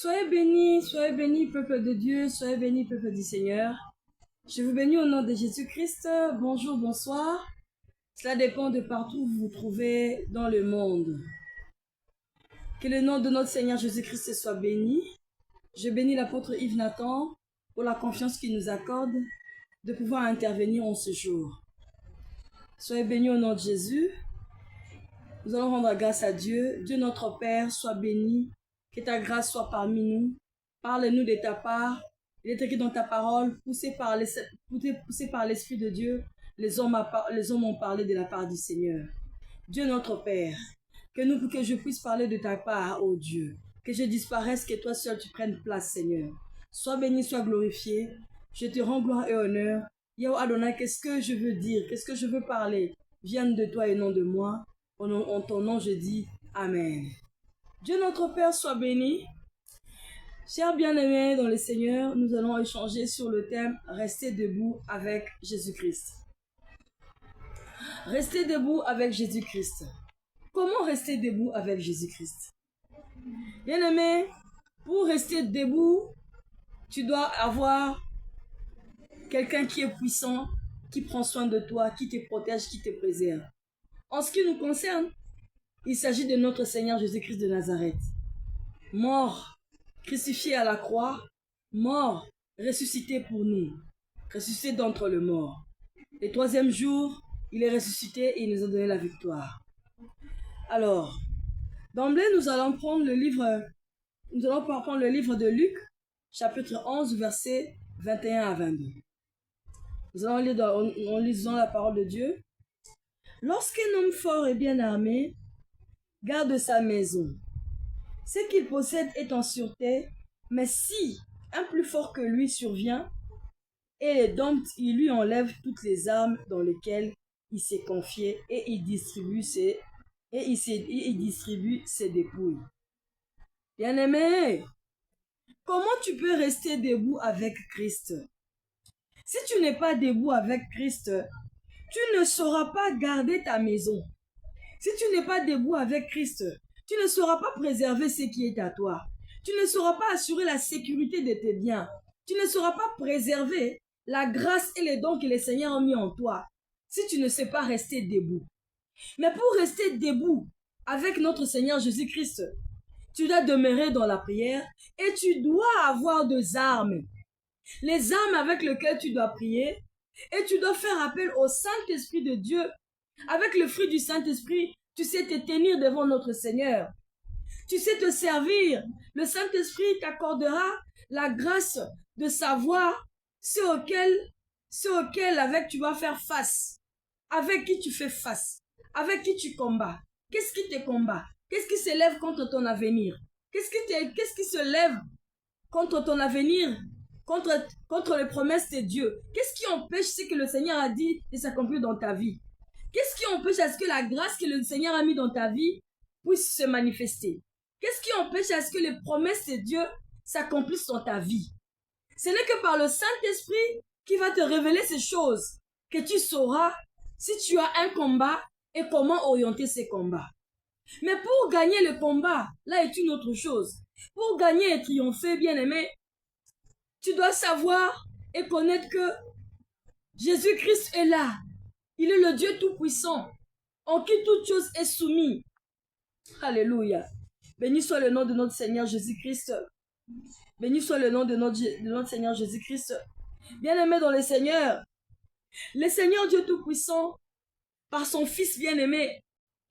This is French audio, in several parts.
Soyez bénis, peuple de Dieu, soyez bénis, peuple du Seigneur. Je vous bénis au nom de Jésus-Christ. Bonjour, bonsoir. Cela dépend de partout où vous vous trouvez dans le monde. Que le nom de notre Seigneur Jésus-Christ soit béni. Je bénis l'apôtre Yves Nathan pour la confiance qu'il nous accorde de pouvoir intervenir en ce jour. Soyez bénis au nom de Jésus. Nous allons rendre grâce à Dieu. Dieu notre Père, soit béni. Que ta grâce soit parmi nous. Parle-nous de ta part. Il est écrit dans ta parole, poussé par l'Esprit de Dieu, les hommes ont parlé de la part du Seigneur. Dieu notre Père, que je puisse parler de ta part, ô Dieu. Que je disparaisse, que toi seul tu prennes place, Seigneur. Sois béni, sois glorifié. Je te rends gloire et honneur. Yahweh Adonai, qu'est-ce que je veux dire? Qu'est-ce que je veux parler? Vienne de toi et non de moi. En ton nom, je dis Amen. Dieu notre Père soit béni. Chers bien-aimés dans le Seigneur, nous allons échanger sur le thème « Rester debout avec Jésus-Christ ». Rester debout avec Jésus-Christ. Comment rester debout avec Jésus-Christ? Bien-aimé, pour rester debout, tu dois avoir quelqu'un qui est puissant, qui prend soin de toi, qui te protège, qui te préserve. En ce qui nous concerne, il s'agit de notre Seigneur Jésus-Christ de Nazareth. Mort, crucifié à la croix, mort, ressuscité pour nous, ressuscité d'entre les morts. Le troisième jour, il est ressuscité et il nous a donné la victoire. Alors, d'emblée, nous allons prendre le livre de Luc, chapitre 11, versets 21 à 22. Nous allons lire en lisant la parole de Dieu. Lorsqu'un homme fort et bien armé garde sa maison, ce qu'il possède est en sûreté, mais si un plus fort que lui survient et les dompte, il lui enlève toutes les armes dans lesquelles il s'est confié et il distribue ses dépouilles. Bien-aimé, comment tu peux rester debout avec Christ? Si tu n'es pas debout avec Christ, tu ne sauras pas garder ta maison. Si tu n'es pas debout avec Christ, tu ne sauras pas préserver ce qui est à toi. Tu ne sauras pas assurer la sécurité de tes biens. Tu ne sauras pas préserver la grâce et les dons que le Seigneur a mis en toi si tu ne sais pas rester debout. Mais pour rester debout avec notre Seigneur Jésus-Christ, tu dois demeurer dans la prière et tu dois avoir des armes. Les armes avec lesquelles tu dois prier et tu dois faire appel au Saint-Esprit de Dieu. Avec le fruit du Saint-Esprit, tu sais te tenir devant notre Seigneur. Tu sais te servir. Le Saint-Esprit t'accordera la grâce de savoir ce auquel avec tu vas faire face. Avec qui tu fais face. Avec qui tu combats. Qu'est-ce qui te combat? Qu'est-ce qui se lève contre ton avenir? Qu'est-ce qui se lève contre ton avenir? Contre les promesses de Dieu? Qu'est-ce qui empêche ce que le Seigneur a dit de s'accomplir dans ta vie? Qu'est-ce qui empêche à ce que la grâce que le Seigneur a mis dans ta vie puisse se manifester? Qu'est-ce qui empêche à ce que les promesses de Dieu s'accomplissent dans ta vie? Ce n'est que par le Saint-Esprit qui va te révéler ces choses que tu sauras si tu as un combat et comment orienter ces combats. Mais pour gagner le combat, là est une autre chose. Pour gagner et triompher, bien-aimé, tu dois savoir et connaître que Jésus-Christ est là. Il est le Dieu Tout-Puissant, en qui toute chose est soumise. Alléluia. Béni soit le nom de notre Seigneur Jésus-Christ. Béni soit le nom de notre Seigneur Jésus-Christ. Bien-aimé dans le Seigneur Dieu Tout-Puissant, par son Fils bien-aimé,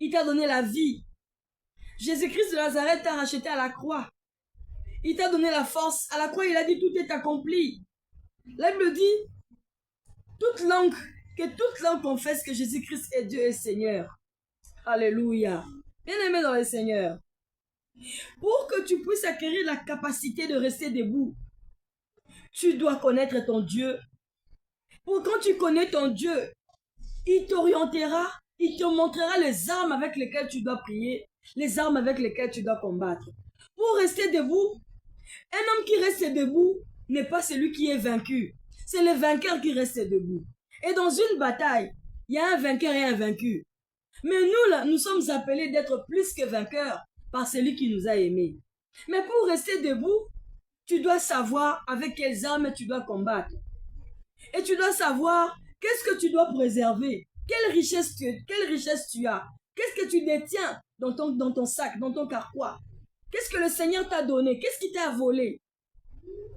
il t'a donné la vie. Jésus-Christ de Nazareth t'a racheté à la croix. Il t'a donné la force. À la croix, il a dit tout est accompli. La Bible dit que toute langue confesse que Jésus-Christ est Dieu et Seigneur. Alléluia. Bien-aimé dans le Seigneur, pour que tu puisses acquérir la capacité de rester debout, tu dois connaître ton Dieu. Quand tu connais ton Dieu, il t'orientera, il te montrera les armes avec lesquelles tu dois prier, les armes avec lesquelles tu dois combattre. Pour rester debout, un homme qui reste debout n'est pas celui qui est vaincu. C'est le vainqueur qui reste debout. Et dans une bataille, il y a un vainqueur et un vaincu. Mais nous, là, nous sommes appelés d'être plus que vainqueurs par celui qui nous a aimés. Mais pour rester debout, tu dois savoir avec quelles armes tu dois combattre. Et tu dois savoir qu'est-ce que tu dois préserver. Quelle richesse tu as. Qu'est-ce que tu détiens dans ton sac, dans ton carquois. Qu'est-ce que le Seigneur t'a donné. Qu'est-ce qui t'a volé.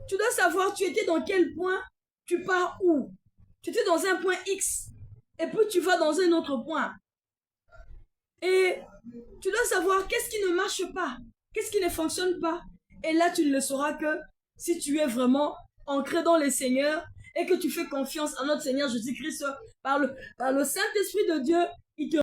Tu dois savoir tu étais dans quel point, tu pars où. Tu étais dans un point X. Et puis tu vas dans un autre point. Et tu dois savoir qu'est-ce qui ne marche pas. Qu'est-ce qui ne fonctionne pas. Et là, tu ne le sauras que si tu es vraiment ancré dans le Seigneur et que tu fais confiance à notre Seigneur Jésus-Christ par le Saint-Esprit de Dieu, il te